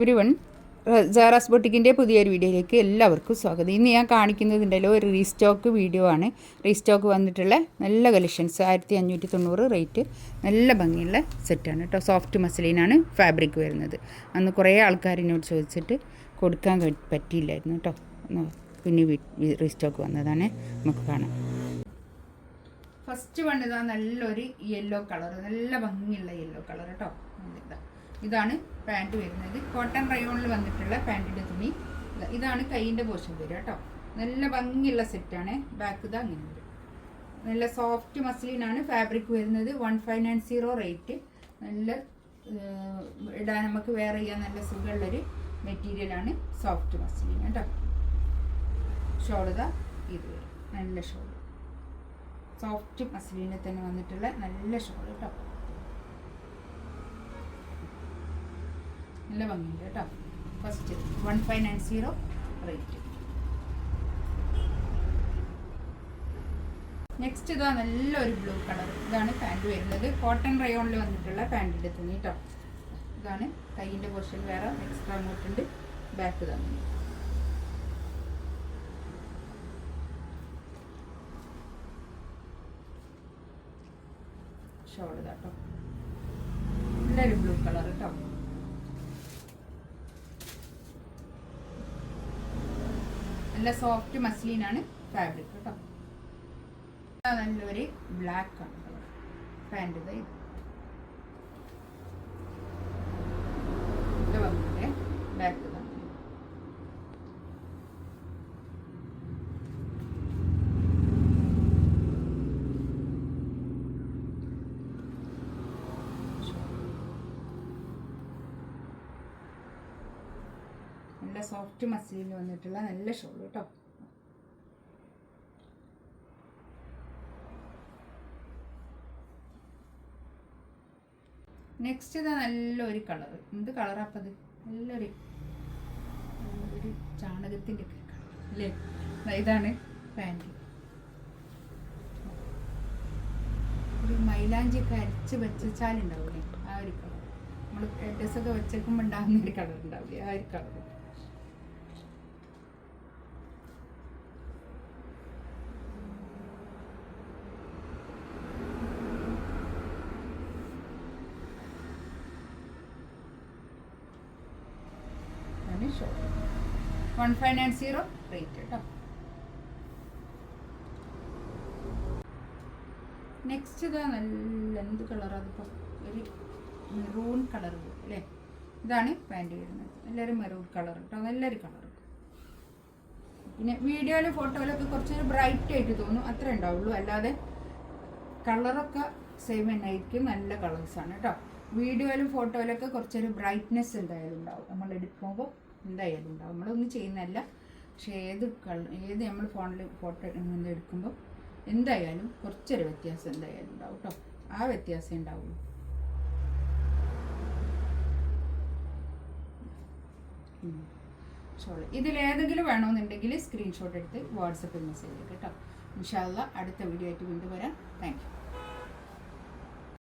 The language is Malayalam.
എവരിവൺ, സാറാസ് ബൊട്ടിക്കിൻ്റെ പുതിയൊരു വീഡിയോയിലേക്ക് എല്ലാവർക്കും സ്വാഗതം. ഇന്ന് ഞാൻ കാണിക്കുന്നതിൻ്റെല്ലോ ഒരു റീസ്റ്റോക്ക് വീഡിയോ ആണ്. റീസ്റ്റോക്ക് വന്നിട്ടുള്ള നല്ല കളക്ഷൻസ് 1590 റേറ്റ്, നല്ല ഭംഗിയുള്ള സെറ്റാണ് കേട്ടോ. സോഫ്റ്റ് മസ്ലിനാണ് ഫാബ്രിക് വരുന്നത്. അന്ന് കുറേ ആൾക്കാരിനോട് ചോദിച്ചിട്ട് കൊടുക്കാൻ പറ്റിയില്ലായിരുന്നു കേട്ടോ. പിന്നെ റീസ്റ്റോക്ക് വന്നതാണ്, നമുക്ക് കാണാം. ഫസ്റ്റ് വൺ ഇതാ, നല്ലൊരു യെല്ലോ കളർ, നല്ല ഭംഗിയുള്ള യെല്ലോ കളർ കേട്ടോ. ഇതാണ് പാൻറ്റ് വരുന്നത്. കോട്ടൺ റയോണിൽ വന്നിട്ടുള്ള പാൻറ്റിൻ്റെ തുണി. ഇതാണ് കൈയിൻ്റെ പോർഷൻ വരിക കേട്ടോ. നല്ല ഭംഗിയുള്ള സെറ്റാണ്. ബാക്ക് ഇതാ അങ്ങനെ വരും. നല്ല സോഫ്റ്റ് മസ്ലിനാണ് ഫാബ്രിക് വരുന്നത്. 1590 റേറ്റ്. നല്ല ഇടാൻ നമുക്ക് വെയർ ചെയ്യാൻ നല്ല സുഖമുള്ളൊരു മെറ്റീരിയലാണ് സോഫ്റ്റ് മസ്ലിൻ കേട്ടോ. ഷോൾ ഇതാ ഇത് വരും, നല്ല ഷോൾ. സോഫ്റ്റ് മസ്ലിനിൽ തന്നെ വന്നിട്ടുള്ള നല്ല ഷോൾ കേട്ടോ. നല്ല ഭംഗിയുണ്ട് കേട്ടോ. First 1590 rate. നെക്സ്റ്റ് ഇതാ നല്ലൊരു ബ്ലൂ കളർ. ഇതാണ് പാൻറ് വരുന്നത്. കോട്ടൺ റയോണിൽ വന്നിട്ടുള്ള പാൻറ്റിൻ്റെ തുണി കേട്ടോ. ഇതാണ് കൈയിൻ്റെ പോർഷൻ, വേറെ എക്സ്ട്രാ അങ്ങോട്ടുണ്ട്. ബാക്ക് തന്നെ ഷോൾ ഇതാട്ടോ. നല്ലൊരു ബ്ലൂ കളർ കേട്ടോ. നല്ല സോഫ്റ്റ് മസ്ലിനാണ് ഫാബ്രിക് കേട്ടോ. നല്ലൊരു ബ്ലാക്ക് ആണ് കളർ പാൻറ്. ഇത് വന്നിട്ട് ബാക്ക് തന്നെ നല്ല സോഫ്റ്റ് മസ്ലിനിൽ വന്നിട്ടുള്ള നല്ല ഷോൾ കേട്ടോ. നെക്സ്റ്റ് ഇതാ നല്ലൊരു കളർ. എന്ത് കളറാപ്പത്? നല്ലൊരു ചാണകത്തിൻ്റെ ഒക്കെ കളർ അല്ലേ. ഇതാണ് പാൻറ്. ഒരു മൈലാഞ്ചിയൊക്കെ അരച്ച് വെച്ചാലുണ്ടാവില്ലേ, ആ ഒരു കളർ. നമ്മൾ ഡ്രസ്സൊക്കെ വെച്ചേക്കുമ്പോൾ ഉണ്ടാകുന്ന ഒരു കളർ ഉണ്ടാവില്ലേ, ആ ഒരു കളർ. ഷോ 1590 റേറ്റ് കേട്ടോ. നെക്സ്റ്റ് ഇതാ നല്ല എന്ത് കളർ, അതിപ്പോൾ ഒരു മെറൂൺ കളർ അല്ലേ. ഇതാണ് പാൻറ് വരുന്നത്. നല്ലൊരു മെറൂൺ കളർ കേട്ടോ, നല്ലൊരു കളർ. പിന്നെ വീഡിയോയിലും ഫോട്ടോയിലൊക്കെ കുറച്ചൊരു ബ്രൈറ്റ് ആയിട്ട് തോന്നും, അത്ര ഉണ്ടാവുള്ളൂ. അല്ലാതെ കളറൊക്കെ സെയിം തന്നെ ആയിരിക്കും. നല്ല കളേഴ്സാണ് കേട്ടോ. വീഡിയോയിലും ഫോട്ടോയിലൊക്കെ കുറച്ചൊരു ബ്രൈറ്റ്നെസ് എന്തായാലും ഉണ്ടാവും. നമ്മൾ എടുക്കുമ്പോൾ എന്തായാലും ഉണ്ടാവും. നമ്മളൊന്നും ചെയ്യുന്നതല്ല, പക്ഷേ ഏത് നമ്മൾ ഫോണിൽ ഫോട്ടോ എടുക്കുമ്പോൾ എന്തായാലും കുറച്ചൊരു വ്യത്യാസം എന്തായാലും ഉണ്ടാവും കേട്ടോ. ആ വ്യത്യാസം ഉണ്ടാവുള്ളൂ. ഷോൾ ഇതിലേതെങ്കിലും വേണമെന്നുണ്ടെങ്കിൽ സ്ക്രീൻഷോട്ട് എടുത്ത് വാട്സപ്പിൽ മെസ്സേജ് കേട്ടോ. ഇൻഷാ അല്ലാഹ് അടുത്ത വീഡിയോ ആയിട്ട് വീണ്ടും വരാം. Thank you.